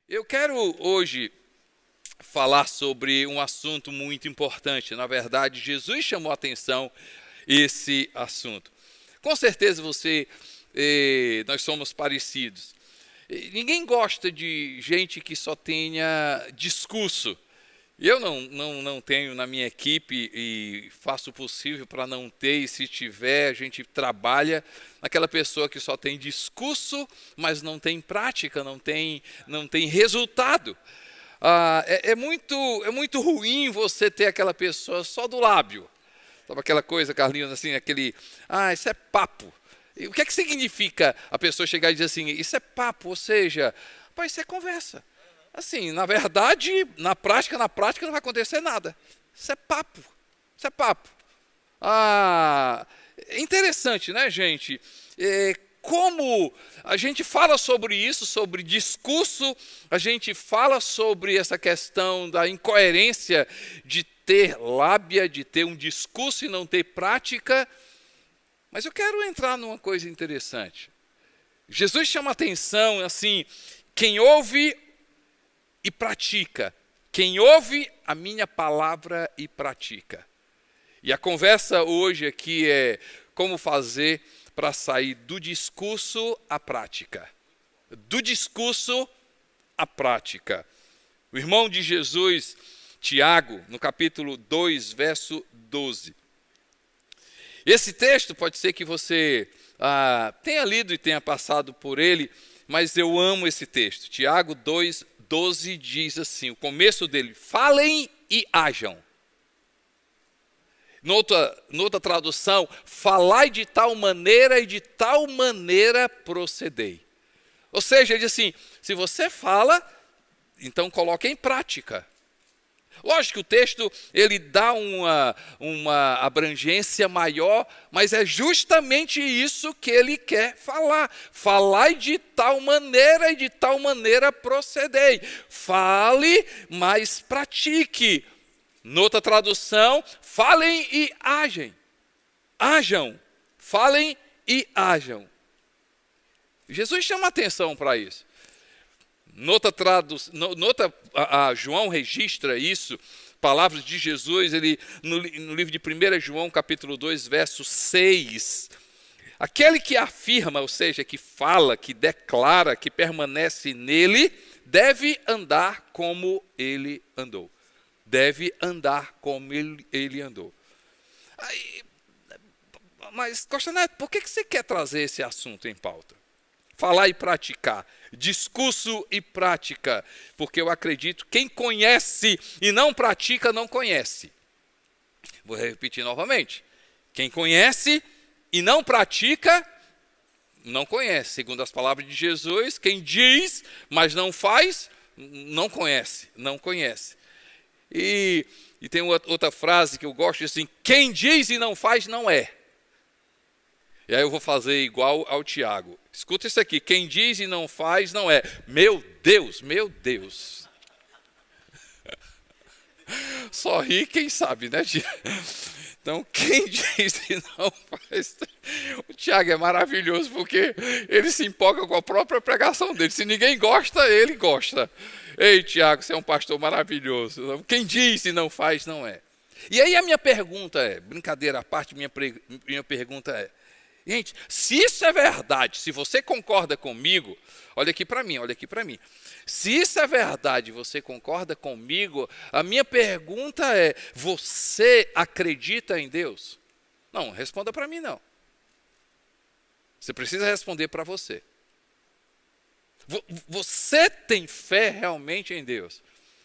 Eu quero hoje falar sobre um assunto muito importante. Na verdade, Jesus chamou a atenção esse assunto. Com certeza nós somos parecidos. Ninguém gosta de gente que só tenha discurso. Eu não tenho na minha equipe e faço o possível para não ter, e se tiver, a gente trabalha naquela pessoa que só tem discurso, mas não tem prática, não tem resultado. É muito ruim você ter aquela pessoa só do lábio. Sabe aquela coisa, Carlinhos, assim, isso é papo. E o que é que significa a pessoa chegar e dizer assim, isso é papo, ou seja, isso é conversa. Assim, na verdade, na prática não vai acontecer nada. Isso é papo. Isso é papo. É interessante, né, gente? Como a gente fala sobre isso, sobre discurso, a gente fala sobre essa questão da incoerência de ter lábia, de ter um discurso e não ter prática. Mas eu quero entrar numa coisa interessante. Jesus chama a atenção, assim, quem ouve e pratica. Quem ouve a minha palavra e pratica. E a conversa hoje aqui é como fazer para sair do discurso à prática. Do discurso à prática. O irmão de Jesus, Tiago, no capítulo 2, verso 12. Esse texto pode ser que você tenha lido e tenha passado por ele, mas eu amo esse texto. Tiago 2:12 diz assim, o começo dele, falem e hajam. Noutra tradução, falai de tal maneira e de tal maneira procedei. Ou seja, ele diz assim, se você fala, então coloque em prática. Lógico que o texto ele dá uma abrangência maior, mas é justamente isso que ele quer falar. Falai de tal maneira e de tal maneira procedei. Fale, mas pratique. Noutra tradução, falem e hajam. Hajam. Falem e hajam. Jesus chama atenção para isso. João registra isso, palavras de Jesus, no livro de 1 João, capítulo 2, verso 6. Aquele que afirma, ou seja, que fala, que declara, que permanece nele, deve andar como ele andou. Deve andar como ele andou. Mas, Costa Neto, por que você quer trazer esse assunto em pauta? Falar e praticar, discurso e prática, porque eu acredito, quem conhece e não pratica, não conhece. Vou repetir novamente, quem conhece e não pratica, não conhece. Segundo as palavras de Jesus, quem diz, mas não faz, não conhece, não conhece. E tem outra frase que eu gosto, assim, quem diz e não faz, não é. E aí eu vou fazer igual ao Tiago. Escuta isso aqui, quem diz e não faz, não é. Meu Deus, meu Deus. Só ri quem sabe, né, Tiago? Então, quem diz e não faz... O Tiago é maravilhoso, porque ele se empolga com a própria pregação dele. Se ninguém gosta, ele gosta. Ei, Tiago, você é um pastor maravilhoso. Quem diz e não faz, não é. E aí a minha pergunta é, brincadeira à parte, minha pergunta é, gente, se isso é verdade, se você concorda comigo, olha aqui para mim. Se isso é verdade, você concorda comigo, a minha pergunta é, você acredita em Deus? Não, responda para mim não. Você precisa responder para você. Você tem fé realmente em Deus?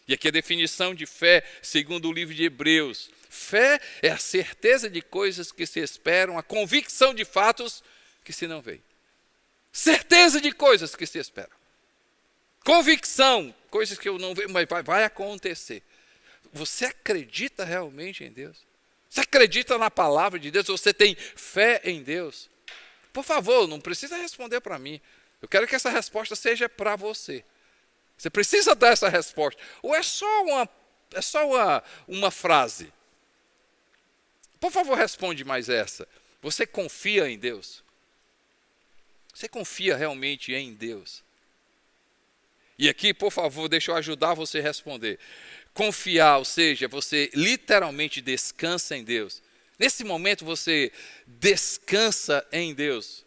E aqui a definição de fé, segundo o livro de Hebreus. Fé é a certeza de coisas que se esperam, a convicção de fatos que se não veem. Certeza de coisas que se esperam. Convicção, coisas que eu não vejo, mas vai acontecer. Você acredita realmente em Deus? Você acredita na palavra de Deus? Você tem fé em Deus? Por favor, não precisa responder para mim. Eu quero que essa resposta seja para você. Você precisa dar essa resposta. Ou é só uma frase? Por favor, responde mais essa. Você confia em Deus? Você confia realmente em Deus? E aqui, por favor, deixa eu ajudar você a responder. Confiar, ou seja, você literalmente descansa em Deus. Nesse momento você descansa em Deus.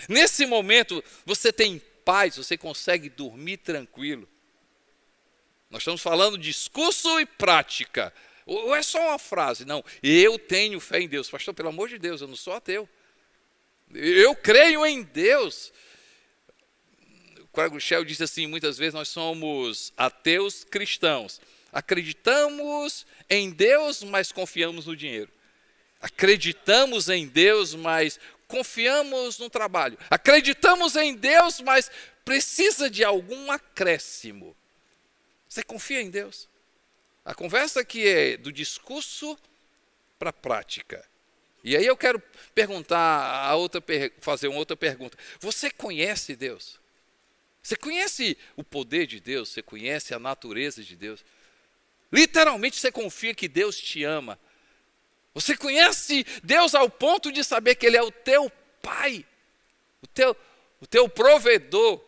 Nesse momento você tem paz, você consegue dormir tranquilo. Nós estamos falando de discurso e prática. Ou é só uma frase? Não, eu tenho fé em Deus. Pastor, pelo amor de Deus, eu não sou ateu. Eu creio em Deus. O Craig Rochelle diz assim, muitas vezes nós somos ateus cristãos. Acreditamos em Deus, mas confiamos no dinheiro. Acreditamos em Deus, mas confiamos no trabalho. Acreditamos em Deus, mas precisa de algum acréscimo. Você confia em Deus? A conversa aqui é do discurso para a prática. E aí eu quero fazer uma outra pergunta. Você conhece Deus? Você conhece o poder de Deus? Você conhece a natureza de Deus? Literalmente você confia que Deus te ama. Você conhece Deus ao ponto de saber que Ele é o teu Pai, o teu provedor.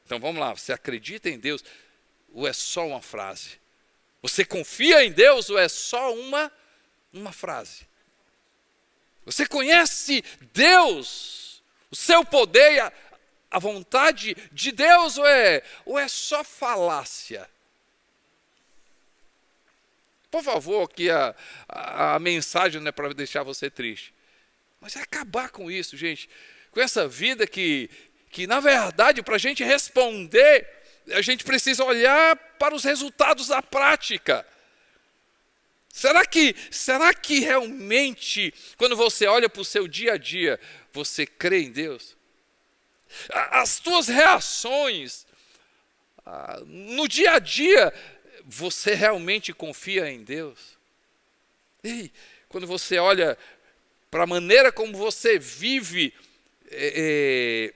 Então vamos lá, você acredita em Deus ou é só uma frase? Você confia em Deus ou é só uma frase? Você conhece Deus, o seu poder, a vontade de Deus ou é só falácia? Por favor, que a mensagem não é para deixar você triste, mas é acabar com isso, gente. Com essa vida que na verdade, para a gente responder, a gente precisa olhar para os resultados da prática. Será que realmente, quando você olha para o seu dia a dia, você crê em Deus? As tuas reações no dia a dia, você realmente confia em Deus? E quando você olha para a maneira como você vive,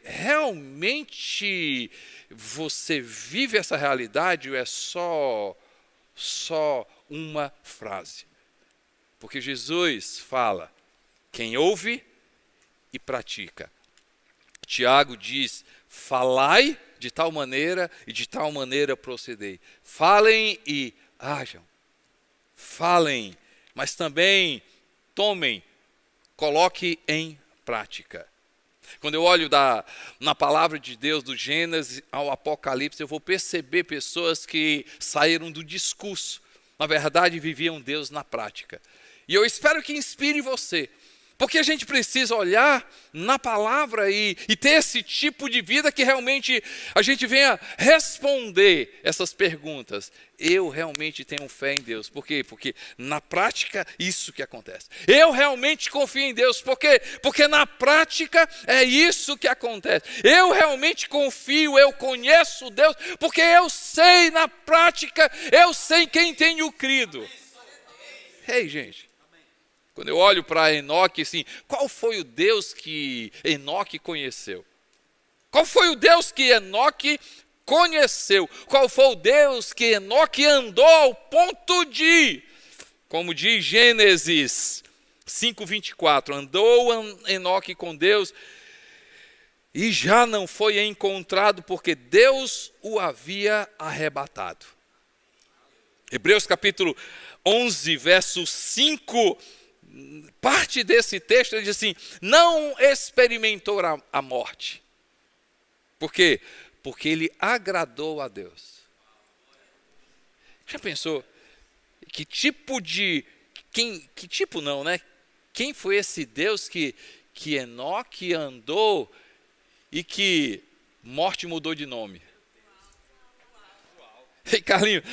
realmente você vive essa realidade ou é só uma frase? Porque Jesus fala, quem ouve e pratica. Tiago diz, falai de tal maneira e de tal maneira procedei. Falem e hajam. Falem, mas também tomem, coloque em prática. Quando eu olho na palavra de Deus, do Gênesis ao Apocalipse, eu vou perceber pessoas que saíram do discurso, na verdade viviam Deus na prática. E eu espero que inspire você, porque a gente precisa olhar na palavra e ter esse tipo de vida que realmente a gente venha responder essas perguntas. Eu realmente tenho fé em Deus. Por quê? Porque na prática isso que acontece. Eu realmente confio em Deus. Por quê? Porque na prática é isso que acontece. Eu realmente confio, eu conheço Deus, porque eu sei na prática, eu sei quem tenho crido. Ei, gente. Quando eu olho para Enoque, assim, qual foi o Deus que Enoque conheceu? Qual foi o Deus que Enoque conheceu? Qual foi o Deus que Enoque andou ao ponto de, como diz Gênesis 5:24, andou Enoque com Deus e já não foi encontrado porque Deus o havia arrebatado. Hebreus capítulo 11, verso 5, parte desse texto ele diz assim, não experimentou a morte. Por quê? Porque ele agradou a Deus. Já pensou? Que tipo não, né? Quem foi esse Deus que Enoque andou e que morte mudou de nome? Ei, Carlinhos,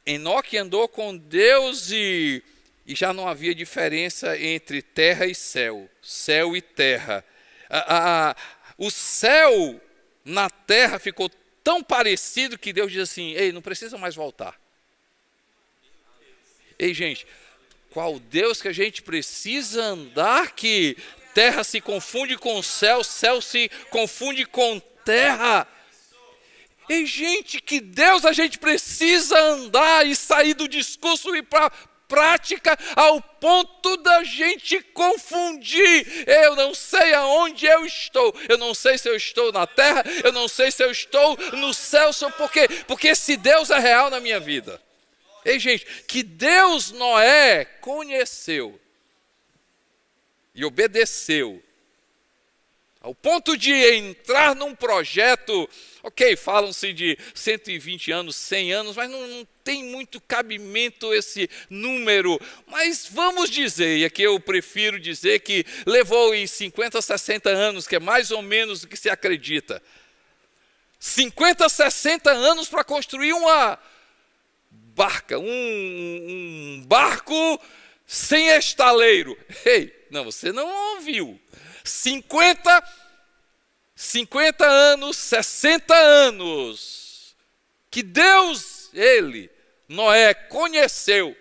Enoque andou com Deus e já não havia diferença entre terra e céu, céu e terra. O céu na terra ficou tão parecido que Deus diz assim, ei, não precisa mais voltar. Ei, gente, qual Deus que a gente precisa andar que terra se confunde com céu, céu se confunde com terra? Ei, gente, que Deus a gente precisa andar e sair do discurso e para prática ao ponto da gente confundir. Eu não sei aonde eu estou. Eu não sei se eu estou na terra, eu não sei se eu estou no céu. Por quê? Porque esse Deus é real na minha vida. Ei, gente, que Deus Noé conheceu e obedeceu, ao ponto de entrar num projeto, ok, falam-se de 120 anos, 100 anos, mas não tem muito cabimento esse número. Mas vamos dizer, e aqui eu prefiro dizer que levou em 50, 60 anos, que é mais ou menos o que se acredita. 50, 60 anos para construir uma barca, um barco sem estaleiro. Ei, não, você não ouviu. 50 anos, 60 anos, que Deus, Noé, conheceu.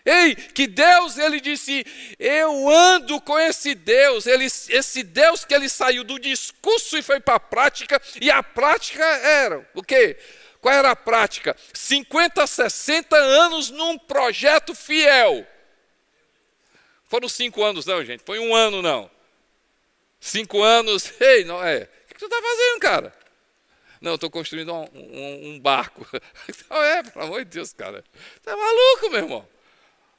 Ei, que Deus, ele disse, eu ando com esse Deus, esse Deus que ele saiu do discurso e foi para a prática, e a prática era o quê? Qual era a prática? 50, 60 anos num projeto fiel. Foram 5 anos não, gente, foi 1 ano não. 5 anos, ei, Noé, o que tu está fazendo, cara? Não, estou construindo um barco. Pelo amor de Deus, cara. Você é maluco, meu irmão?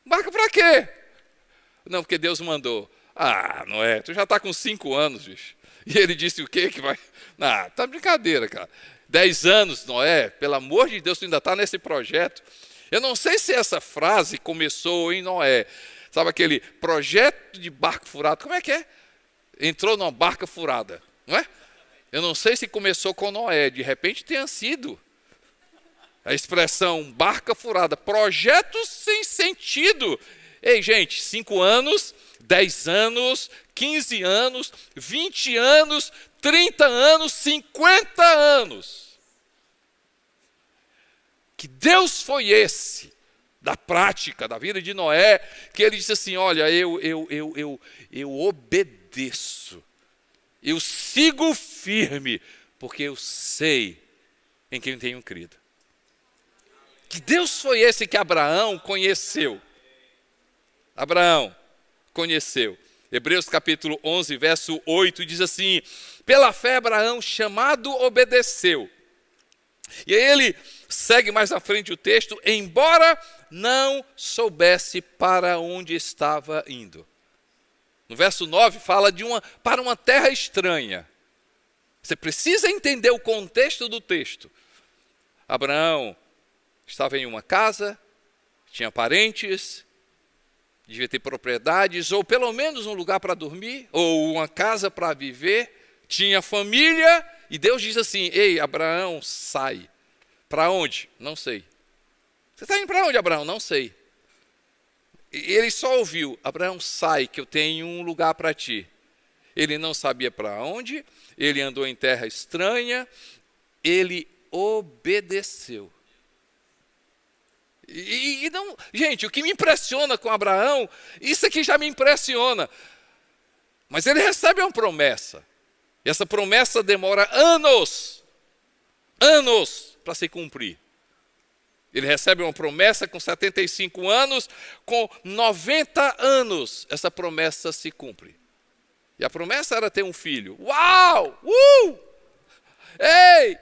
Barco para quê? Não, porque Deus mandou. Ah, Noé, tu já está com 5 anos, bicho. E ele disse o quê que vai... Ah, tá brincadeira, cara. 10 anos, Noé, pelo amor de Deus, tu ainda está nesse projeto. Eu não sei se essa frase começou em Noé. Sabe aquele projeto de barco furado? Como é que é? Entrou numa barca furada, não é? Eu não sei se começou com Noé, de repente tenha sido a expressão barca furada, projetos sem sentido. Ei, gente, 5 anos, 10 anos, 15 anos, 20 anos, 30 anos, 50 anos. Que Deus foi esse, da prática, da vida de Noé, que ele disse assim, olha, eu obedeço, eu sigo firme, porque eu sei em quem tenho crido. Que Deus foi esse que Abraão conheceu. Abraão conheceu. Hebreus capítulo 11, verso 8, diz assim, pela fé Abraão, chamado, obedeceu. E aí ele segue mais à frente o texto, embora não soubesse para onde estava indo. No verso 9 fala para uma terra estranha. Você precisa entender o contexto do texto. Abraão estava em uma casa, tinha parentes, devia ter propriedades, ou pelo menos um lugar para dormir, ou uma casa para viver, tinha família, e Deus diz assim, ei, Abraão, sai. Para onde? Não sei. Você está indo para onde, Abraão? Não sei. Ele só ouviu, Abraão, sai, que eu tenho um lugar para ti. Ele não sabia para onde, ele andou em terra estranha, ele obedeceu. E não, gente, o que me impressiona com Abraão, isso aqui já me impressiona. Mas ele recebe uma promessa. E essa promessa demora anos para se cumprir. Ele recebe uma promessa com 75 anos, com 90 anos essa promessa se cumpre. E a promessa era ter um filho. Uau! Ei!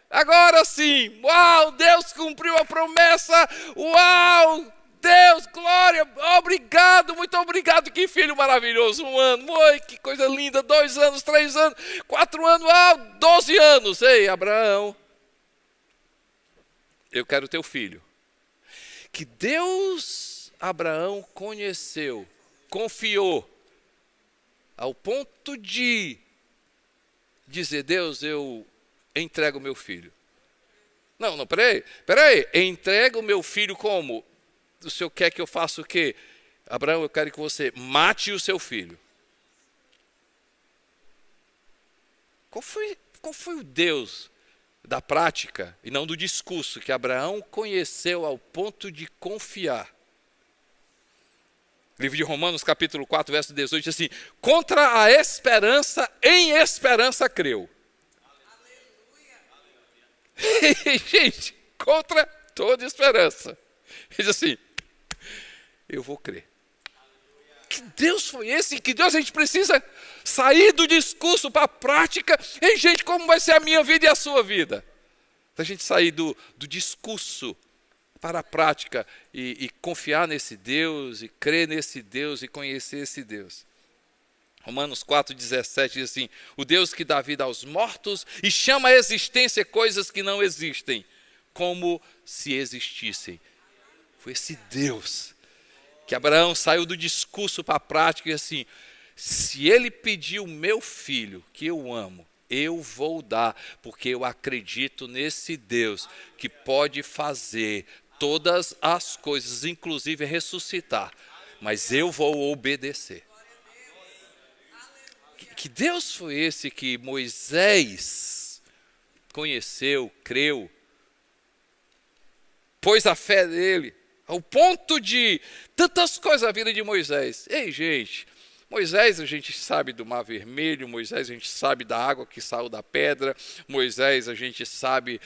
Agora sim! Uau! Deus cumpriu a promessa! Uau! Deus, glória! Obrigado, muito obrigado! Que filho maravilhoso! 1 ano, oi, que coisa linda! 2 anos, 3 anos, 4 anos, 12 anos! Ei, Abraão! Eu quero teu filho. Que Deus, Abraão conheceu, confiou, ao ponto de dizer, Deus, eu entrego o meu filho. Não, peraí, entrega o meu filho como? O Senhor quer que eu faça o quê? Abraão, eu quero que você mate o seu filho. Qual foi o Deus da prática e não do discurso que Abraão conheceu ao ponto de confiar? Livro de Romanos, capítulo 4, verso 18, diz assim, contra a esperança, em esperança creu. Aleluia. Gente, contra toda esperança. Ele diz assim, eu vou crer. Que Deus foi esse? Que Deus a gente precisa sair do discurso para a prática. Ei, gente, como vai ser a minha vida e a sua vida? A gente sair do discurso para a prática e confiar nesse Deus, e crer nesse Deus, e conhecer esse Deus. Romanos 4,17 diz assim: o Deus que dá vida aos mortos e chama à existência coisas que não existem, como se existissem. Foi esse Deus que Abraão saiu do discurso para a prática e assim: se ele pedir o meu filho, que eu amo, eu vou dar, porque eu acredito nesse Deus que pode fazer todas as coisas, inclusive ressuscitar, mas eu vou obedecer. Que Deus foi esse que Moisés conheceu, creu, pôs a fé nele, ao ponto de tantas coisas na vida de Moisés. Ei, gente, Moisés a gente sabe do Mar Vermelho, Moisés a gente sabe da água que saiu da pedra, Moisés a gente sabe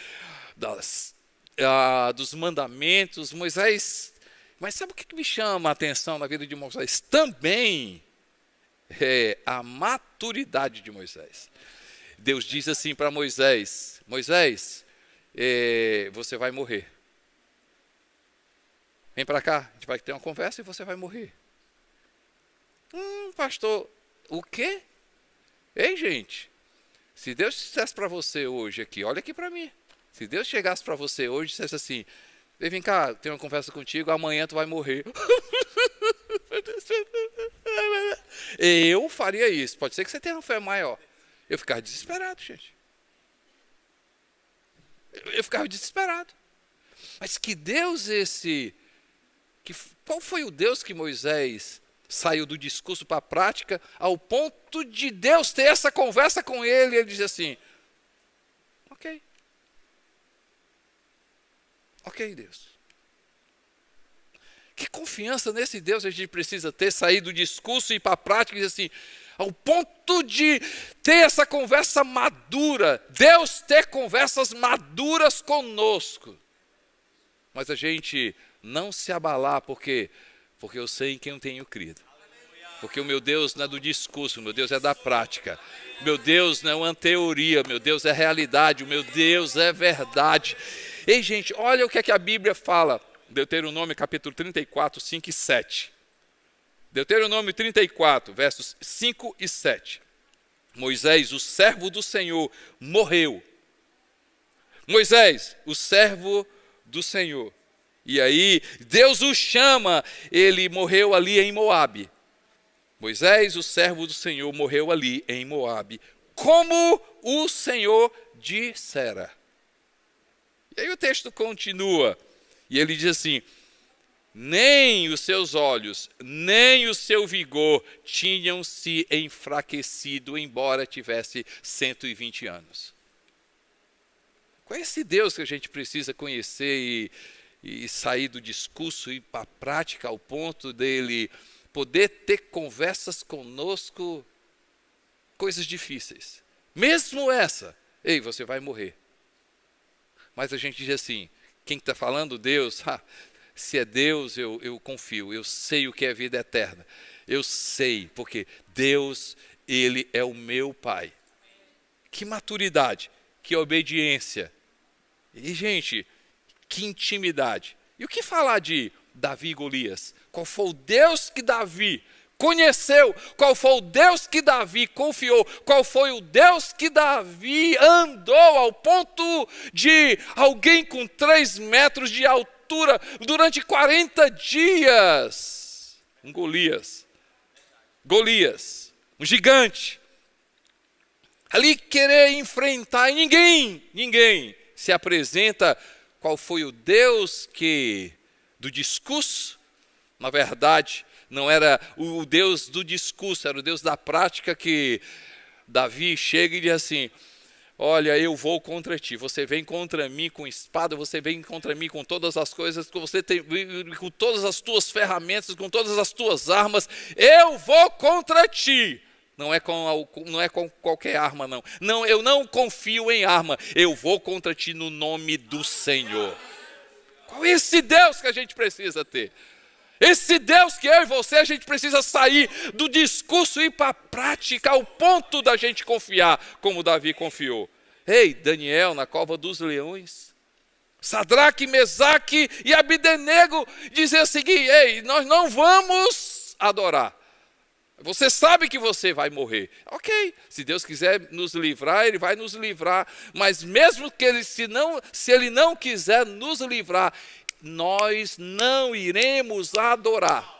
dos mandamentos, Moisés. Mas sabe o que me chama a atenção na vida de Moisés? Também é a maturidade de Moisés. Deus diz assim para Moisés: Moisés, você vai morrer. Vem para cá, a gente vai ter uma conversa e você vai morrer. Pastor, o quê? Ei, gente, se Deus dissesse para você hoje aqui, olha aqui para mim. Se Deus chegasse para você hoje e dissesse assim: vem cá, tem uma conversa contigo, amanhã tu vai morrer. Eu faria isso. Pode ser que você tenha uma fé maior. Eu ficava desesperado, gente. Eu ficava desesperado. Mas que Deus esse... Qual foi o Deus que Moisés saiu do discurso para a prática, ao ponto de Deus ter essa conversa com ele, e ele diz assim: ok, Deus. Que confiança nesse Deus a gente precisa ter, sair do discurso e ir para a prática, e dizer assim, ao ponto de ter essa conversa madura, Deus ter conversas maduras conosco, mas a gente não se abalar, porque eu sei em quem eu tenho crido. Porque o meu Deus não é do discurso, o meu Deus é da prática. Meu Deus não é uma teoria, meu Deus é realidade, o meu Deus é verdade. Ei, gente, olha o que é que a Bíblia fala. Deuteronômio capítulo 34, 5 e 7. Deuteronômio 34, versos 5 e 7. Moisés, o servo do Senhor, morreu. Moisés, o servo do Senhor. E aí, Deus o chama, ele morreu ali em Moabe. Moisés, o servo do Senhor, morreu ali em Moabe, como o Senhor dissera. E aí o texto continua, e ele diz assim: nem os seus olhos, nem o seu vigor tinham se enfraquecido, embora tivesse 120 anos. Qual é esse Deus que a gente precisa conhecer e sair do discurso e ir para a prática, ao ponto dele poder ter conversas conosco, coisas difíceis. Mesmo essa, ei, você vai morrer. Mas a gente diz assim, quem está falando? Deus. Se é Deus, eu confio, eu sei o que é vida eterna. Eu sei, porque Deus, Ele é o meu Pai. Que maturidade, que obediência. E, gente, que intimidade. E o que falar de Davi e Golias? Qual foi o Deus que Davi conheceu? Qual foi o Deus que Davi confiou? Qual foi o Deus que Davi andou ao ponto de alguém com 3 metros de altura durante 40 dias? Um Golias, um gigante, ali querer enfrentar, e ninguém se apresenta. Qual foi o Deus que, do discurso, na verdade, não era o Deus do discurso, era o Deus da prática, que Davi chega e diz assim: olha, eu vou contra ti, você vem contra mim com espada, você vem contra mim com todas as coisas, você tem, com todas as tuas ferramentas, com todas as tuas armas, eu vou contra ti. Não é com qualquer arma, não. Não, eu não confio em arma. Eu vou contra ti no nome do Senhor. Qual é esse Deus que a gente precisa ter? Esse Deus que eu e você, a gente precisa sair do discurso e ir para a prática, ao ponto da gente confiar, como Davi confiou. Ei, Daniel na cova dos leões, Sadraque, Mesaque e Abdenego dizer o seguinte: ei, nós não vamos adorar. Você sabe que você vai morrer. Ok, se Deus quiser nos livrar, Ele vai nos livrar. Mas mesmo que se Ele não quiser nos livrar, nós não iremos adorar.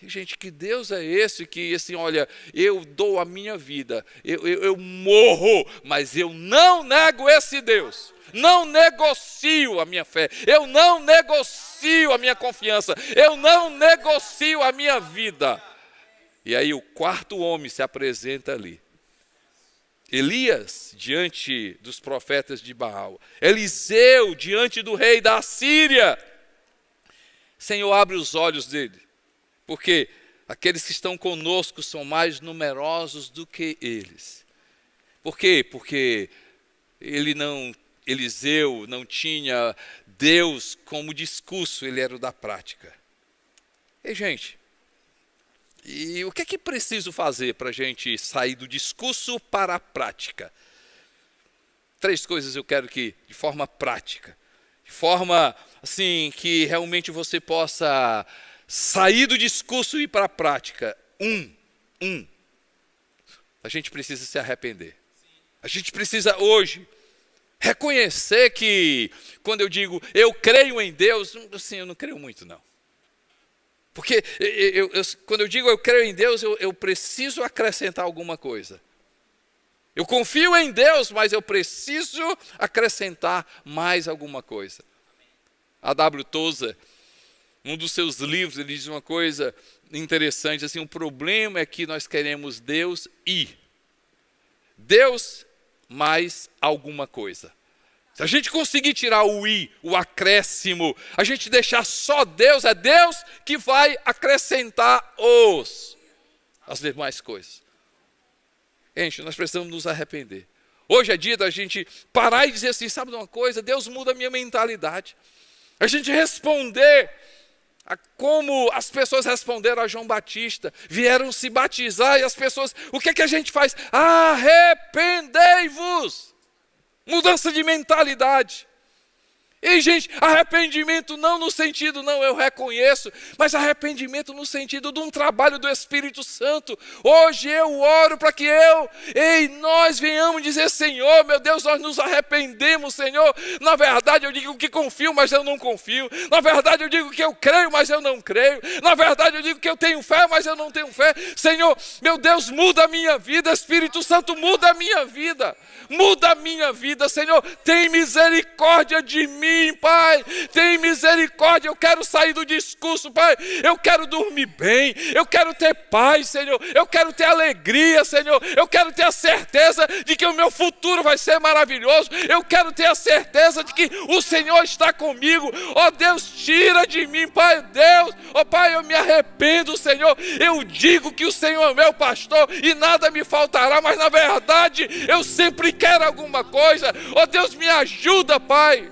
Gente, que Deus é esse que, assim, olha, eu dou a minha vida, eu morro, mas eu não nego esse Deus. Não negocio a minha fé, eu não negocio a minha confiança, eu não negocio a minha vida. E aí o quarto homem se apresenta ali. Elias diante dos profetas de Baal, Eliseu diante do rei da Síria. Senhor, abre os olhos dele, porque aqueles que estão conosco são mais numerosos do que eles. Por quê? Porque Eliseu não tinha Deus como discurso, ele era o da prática. E gente, e o que é que preciso fazer para a gente sair do discurso para a prática? 3 coisas eu quero que, de forma prática, de forma assim, que realmente você possa sair do discurso e ir para a prática. A gente precisa se arrepender. A gente precisa hoje reconhecer que, quando eu digo, eu creio em Deus, assim, eu não creio muito não. Porque quando eu digo eu creio em Deus, eu preciso acrescentar alguma coisa. Eu confio em Deus, mas eu preciso acrescentar mais alguma coisa. A W. Tozer, um dos seus livros, ele diz uma coisa interessante, assim, o problema é que nós queremos Deus e Deus mais alguma coisa. Se a gente conseguir tirar o i, o acréscimo, a gente deixar só Deus, é Deus que vai acrescentar as demais coisas. Gente, nós precisamos nos arrepender. Hoje é dia da gente parar e dizer assim, sabe de uma coisa? Deus muda a minha mentalidade. A gente responder a como as pessoas responderam a João Batista, vieram se batizar e as pessoas, o que é que a gente faz? Arrependei-vos! Mudança de mentalidade. E gente, arrependimento não no sentido, não, eu reconheço, mas arrependimento no sentido de um trabalho do Espírito Santo. Hoje eu oro para que nós venhamos dizer, Senhor, meu Deus, nós nos arrependemos, Senhor. Na verdade eu digo que confio, mas eu não confio. Na verdade eu digo que eu creio, mas eu não creio. Na verdade eu digo que eu tenho fé, mas eu não tenho fé. Senhor, meu Deus, muda a minha vida, Espírito Santo, muda a minha vida. Muda a minha vida, Senhor, tem misericórdia de mim, Pai, tem misericórdia, eu quero sair do discurso, Pai, eu quero dormir bem, eu quero ter paz, Senhor, eu quero ter alegria, Senhor, eu quero ter a certeza de que o meu futuro vai ser maravilhoso, eu quero ter a certeza de que o Senhor está comigo. Ó Deus, tira de mim, Pai, Deus, ó Pai, eu me arrependo, Senhor, eu digo que o Senhor é meu pastor e nada me faltará, mas na verdade eu sempre quero alguma coisa. Ó Deus, me ajuda, Pai.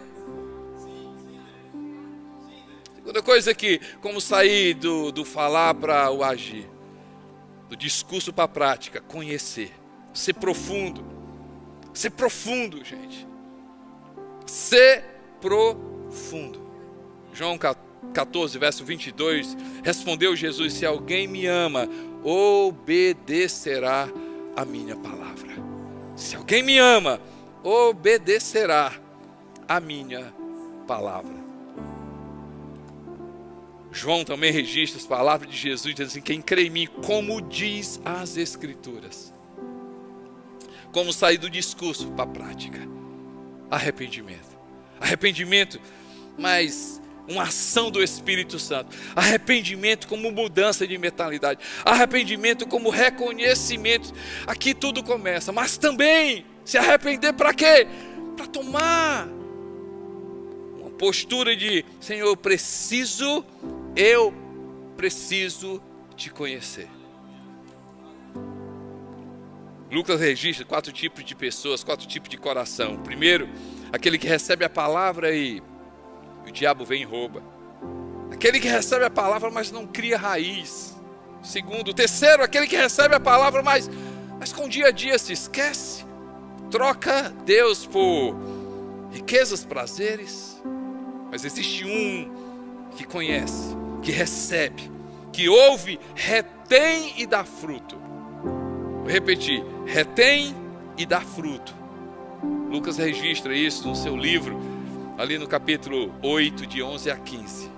Segunda coisa aqui, como sair do falar para o agir, do discurso para a prática, conhecer, ser profundo, gente, ser profundo. João 14, verso 22, respondeu Jesus, se alguém me ama, obedecerá a minha palavra. Se alguém me ama, obedecerá a minha palavra. João também registra as palavras de Jesus, dizendo assim, quem crê em mim, como diz as Escrituras. Como sair do discurso para a prática. Arrependimento. Arrependimento, mas uma ação do Espírito Santo. Arrependimento como mudança de mentalidade. Arrependimento como reconhecimento. Aqui tudo começa, mas também se arrepender para quê? Para tomar uma postura de, Senhor, eu preciso te conhecer. Lucas registra 4 tipos de pessoas, 4 tipos de coração. Primeiro, aquele que recebe a palavra e o diabo vem e rouba. aquele que recebe a palavra, mas não cria raiz. Segundo, terceiro, aquele que recebe a palavra, mas com o dia a dia se esquece, troca Deus por riquezas, prazeres. Mas existe um que conhece, que recebe, que ouve, retém e dá fruto. Vou repetir, retém e dá fruto. Lucas registra isso no seu livro, ali no capítulo 8, de 11 a 15.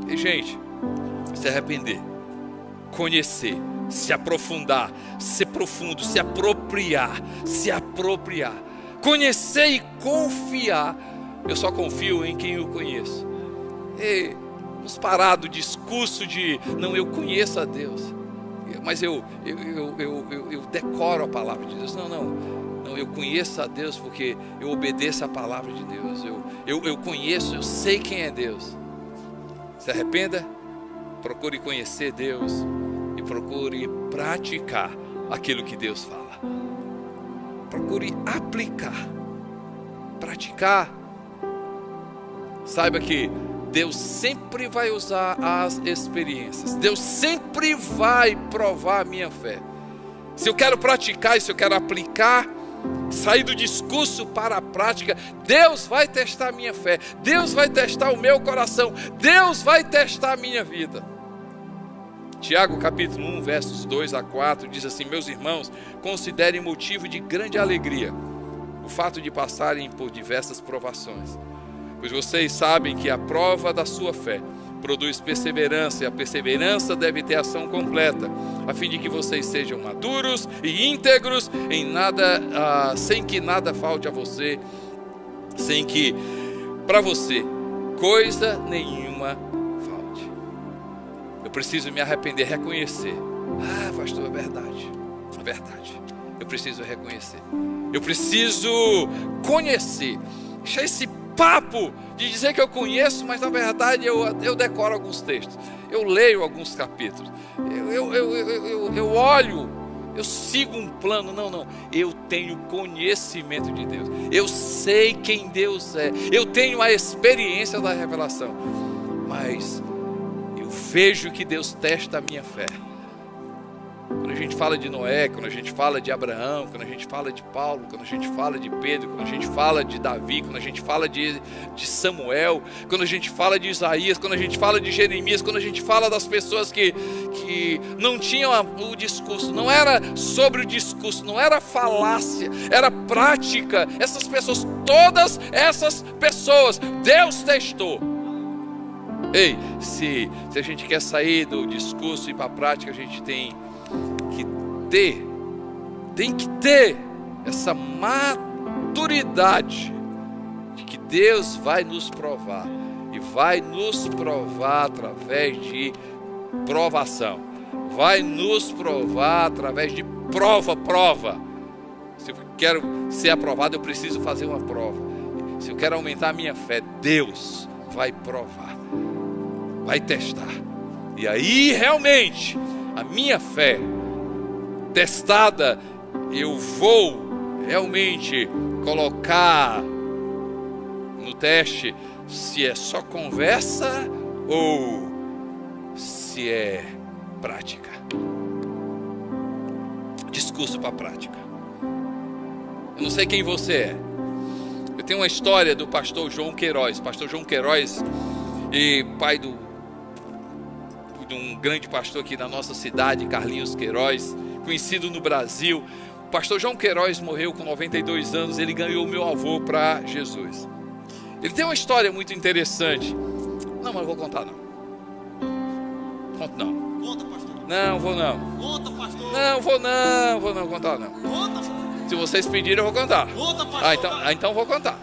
E gente, se arrepender, conhecer, se aprofundar, ser profundo, se apropriar, conhecer e confiar. Eu só confio em quem eu conheço. E vamos parar do discurso de, não, eu conheço a Deus, mas eu decoro a palavra de Deus. Não, eu conheço a Deus porque eu obedeço a palavra de Deus. Eu conheço, eu sei quem é Deus. Se arrependa, procure conhecer Deus e procure praticar aquilo que Deus fala. Procure aplicar, praticar. Saiba que Deus sempre vai usar as experiências. Deus sempre vai provar a minha fé. Se eu quero praticar e se eu quero aplicar, sair do discurso para a prática, Deus vai testar a minha fé. Deus vai testar o meu coração. Deus vai testar a minha vida. Tiago capítulo 1, versos 2 a 4 diz assim: meus irmãos, considerem motivo de grande alegria o fato de passarem por diversas provações, pois vocês sabem que a prova da sua fé produz perseverança, e a perseverança deve ter ação completa, a fim de que vocês sejam maduros e íntegros, em nada, sem que nada falte a você, sem que para você coisa nenhuma falte. Eu preciso me arrepender, reconhecer. Pastor, é verdade. Eu preciso reconhecer. Eu preciso conhecer. Deixar esse papo de dizer que eu conheço, mas na verdade eu decoro alguns textos, eu leio alguns capítulos, eu olho, eu sigo um plano. Não, eu tenho conhecimento de Deus, eu sei quem Deus é, eu tenho a experiência da revelação, mas eu vejo que Deus testa a minha fé. Quando a gente fala de Noé, quando a gente fala de Abraão, quando a gente fala de Paulo, quando a gente fala de Pedro, quando a gente fala de Davi, quando a gente fala de Samuel, quando a gente fala de Isaías, quando a gente fala de Jeremias, quando a gente fala das pessoas que não tinham o discurso, não era sobre o discurso, não era falácia, era prática. Essas pessoas, todas essas pessoas, Deus testou. Ei, se a gente quer sair do discurso e ir para a prática, a gente tem que ter essa maturidade de que Deus vai nos provar, e vai nos provar através de provação, vai nos provar através de prova. Se eu quero ser aprovado, eu preciso fazer uma prova. Se eu quero aumentar a minha fé, Deus vai provar, vai testar, e aí realmente a minha fé testada, eu vou realmente colocar no teste se é só conversa ou se é prática. Discurso para prática. Eu não sei quem você é. Eu tenho uma história do pastor João Queiroz. Pastor João Queiroz, e pai de um grande pastor aqui na nossa cidade, Carlinhos Queiroz, conhecido no Brasil. O pastor João Queiroz morreu com 92 anos, ele ganhou o meu avô para Jesus. Ele tem uma história muito interessante. Não, mas não vou contar não. Conto não. Conta, pastor. Não, vou não. Conta, pastor. Não, vou não contar não. Conta, pastor. Se vocês pedirem, eu vou contar. Conta, pastor. Então vou contar.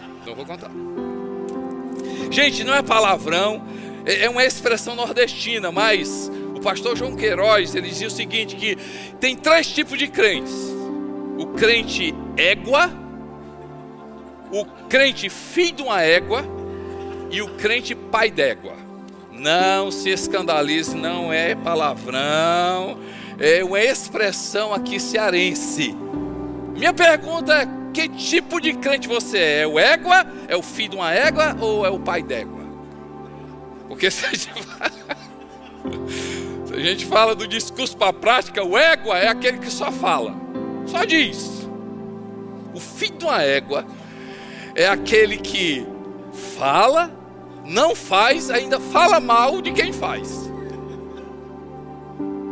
Gente, não é palavrão, é uma expressão nordestina, mas o pastor João Queiroz, ele dizia o seguinte, que tem 3 tipos de crentes: o crente égua, o crente filho de uma égua e o crente pai d'égua. Não se escandalize, não é palavrão, é uma expressão aqui cearense. Minha pergunta é: que tipo de crente você é? É o égua? É o filho de uma égua ou é o pai d'égua? Porque se a gente fala do discurso para a prática, o égua é aquele que só fala, só diz. O filho de uma égua é aquele que fala, não faz, ainda fala mal de quem faz.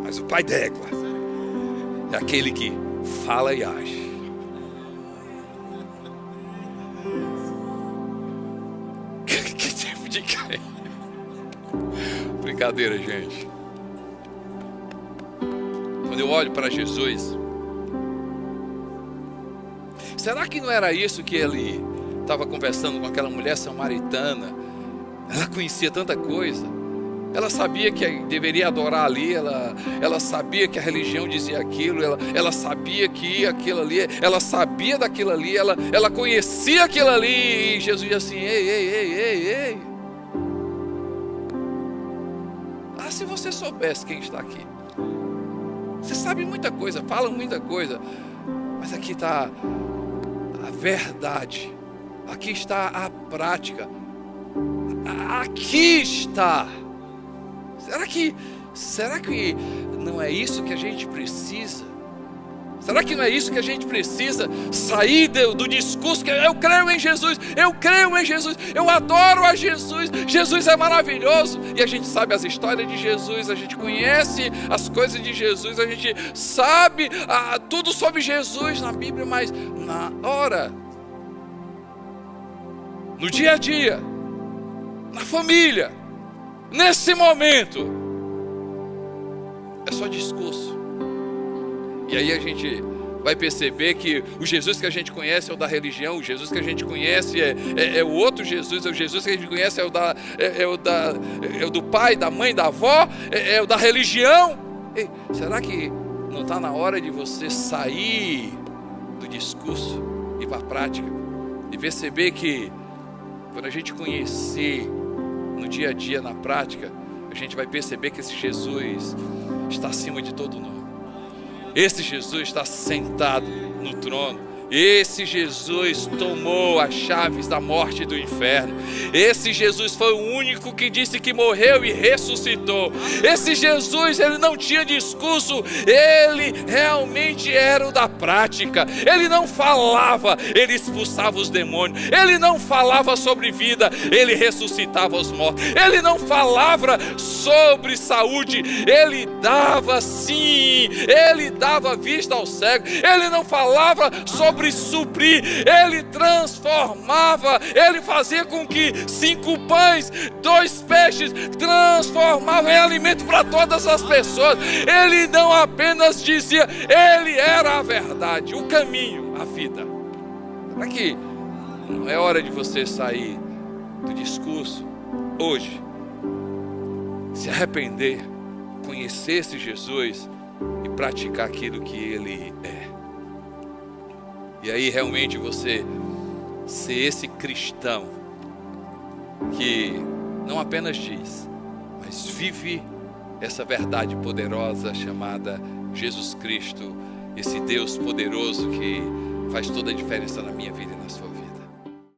Mas o pai da égua é aquele que fala e age. Que tipo de crente? Brincadeira, gente. Quando eu olho para Jesus, será que não era isso que ele estava conversando com aquela mulher samaritana? Ela conhecia tanta coisa. Ela sabia que deveria adorar ali, ela sabia que a religião dizia aquilo, ela sabia que aquilo ali, ela sabia daquilo ali, ela conhecia aquilo ali, e Jesus dizia assim: ei. Ah, se você soubesse quem está aqui. Você sabe muita coisa, fala muita coisa, mas aqui está a verdade, aqui está a prática, aqui está. Será que não é isso que a gente precisa? Será que não é isso que a gente precisa? Sair do discurso que eu creio em Jesus, eu adoro a Jesus, Jesus é maravilhoso. E a gente sabe as histórias de Jesus, a gente conhece as coisas de Jesus, a gente sabe tudo sobre Jesus na Bíblia, mas na hora, no dia a dia, na família, nesse momento, é só discurso. E aí a gente vai perceber que o Jesus que a gente conhece é o da religião, o Jesus que a gente conhece é o outro Jesus, é o Jesus que a gente conhece é o do pai, da mãe, da avó, é o da religião. Ei, será que não está na hora de você sair do discurso e para a prática? E perceber que quando a gente conhecer no dia a dia, na prática, a gente vai perceber que esse Jesus está acima de todo nome. Esse Jesus está sentado no trono. Esse Jesus tomou as chaves da morte e do inferno. Esse Jesus foi o único que disse que morreu e ressuscitou. Esse Jesus, ele não tinha discurso, ele realmente era o da prática. Ele não falava, ele expulsava os demônios. Ele não falava sobre vida, ele ressuscitava os mortos. Ele não falava sobre saúde, ele dava sim, ele dava vista ao cego. Ele não falava sobre suprir, ele transformava, ele fazia com que 5 pães, 2 peixes transformava em alimento para todas as pessoas. Ele não apenas dizia, ele era a verdade, o caminho, a vida. Será que não é hora de você sair do discurso hoje, se arrepender, conhecer esse Jesus e praticar aquilo que ele é? E aí realmente você ser esse cristão que não apenas diz, mas vive essa verdade poderosa chamada Jesus Cristo, esse Deus poderoso que faz toda a diferença na minha vida e na sua vida.